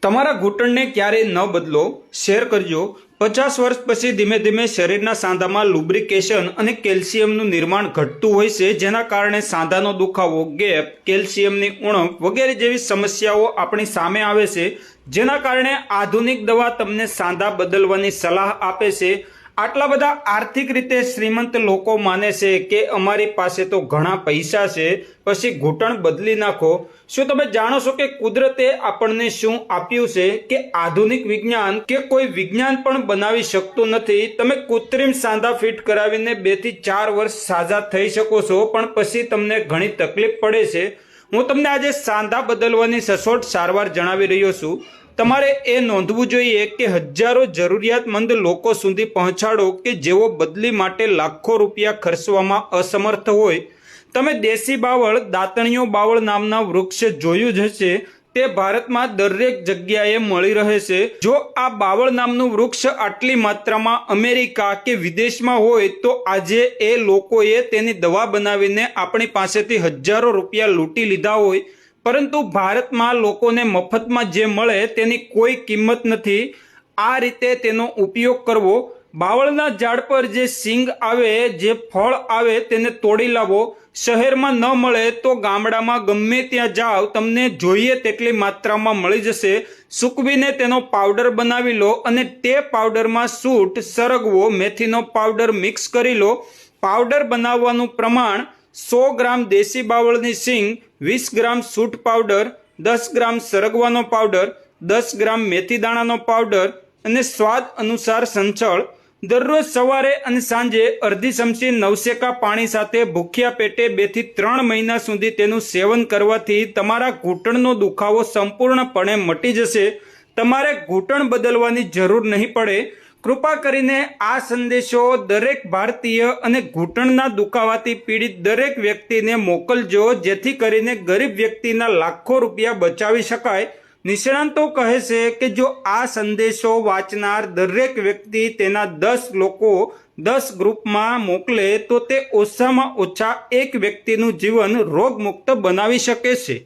તમારા ઘૂંટણને ક્યારેય ન બદલો, શેર કરજો। 50 વર્ષ પછી ધીમે ધીમે શરીરના સાંધામાં લુબ્રિકેશન અને કેલ્શિયમનું નિર્માણ ઘટતું હોય છે, જેના કારણે સાંધાનો દુખાવો, ગેપ, કેલ્શિયમની ઉણપ વગેરે જેવી સમસ્યાઓ આપણી સામે આવે છે, જેના કારણે આધુનિક દવા તમને સાંધા બદલવાની સલાહ આપે છે। આટલા બધા આર્થિક રીતે શ્રીમંત લોકો માને છે કે અમારી પાસે તો ઘણા પૈસા છે, પછી ઘૂંટણ બદલી નાખો। શું તમે જાણો છો કે કુદરતે આપણને શું આપ્યું છે કે આધુનિક વિજ્ઞાન કે કોઈ વિજ્ઞાન પણ બનાવી શકતું નથી। તમે કૃત્રિમ સાંધા ફિટ કરાવીને 2 થી 4 વર્ષ સાજા થઈ શકો છો, પણ પછી તમને ઘણી તકલીફ પડે છે। હું તમને આજે સાંધા બદલવાની સચોટ સારવાર જણાવી રહ્યો છું। તમારે એ નોંધવું જોઈએ કે હજારો જરૂરિયાતમંદ લોકો સુધી પહોંચાડો કે જેઓ બદલી માટે લાખો રૂપિયા ખર્ચવામાં અસમર્થ હોય। તમે દેશી બાવળ, દાંતણીયો બાવળ નામના વૃક્ષ જોયું જ હશે। તે ભારતમાં દરેક જગ્યાએ મળી રહે છે। જો આ બાવળ નામનું વૃક્ષ આટલી માત્રામાં અમેરિકા કે વિદેશમાં હોય તો આજે એ લોકોએ તેની દવા બનાવીને આપણી પાસેથી હજારો રૂપિયા લૂંટી લીધા હોય, પરંતુ ભારતમાં લોકોને મફતમાં જે મળે તેની કોઈ કિંમત નથી। આ રીતે તેનો ઉપયોગ કરવો। બાવળના ઝાડ પર જે સિંગ આવે, જે ફળ આવે તેને તોડી લાવો। શહેરમાં ન મળે તો ગામડામાં ગમે ત્યાં જાઓ, તમને જોઈએ તેટલી માત્રામાં મળી જશે। સૂકવીને તેનો પાવડર બનાવી લો અને તે પાવડરમાં સૂંઠ, સરગવો, મેથીનો પાવડર મિક્સ કરી લો। પાવડર બનાવવાનું પ્રમાણ: 100 ગ્રામ દેશી બાવળની સિંગ, 20 ગ્રામ સૂંઠ પાવડર, 10 ગ્રામ સરગવાનો પાવડર, 10 ગ્રામ મેથી દાણાનો પાવડર અને સ્વાદ અનુસાર સંચળ। દરરોજ સવારે અને સાંજે અડધી ચમચી નવશેકા પાણી સાથે ભૂખ્યા પેટે 2 થી 3 મહિના સુધી તેનું સેવન કરવાથી તમારા ઘૂંટણનો દુખાવો સંપૂર્ણપણે મટી જશે। તમારે ઘૂંટણ બદલવાની જરૂર નહીં પડે। કૃપા કરીને આ સંદેશો દરેક ભારતીય અને ઘૂંટણના દુખાવાથી પીડિત દરેક વ્યક્તિને મોકલજો, જેથી કરીને ગરીબ વ્યક્તિના લાખો રૂપિયા બચાવી શકાય। નિષ્ણાતો કહે છે કે જો આ સંદેશો વાંચનાર દરેક વ્યક્તિ તેના 10 લોકો 10 ગ્રુપમાં મોકલે તો તે ઓછામાં ઓછા એક વ્યક્તિનું જીવન રોગમુક્ત બનાવી શકે છે।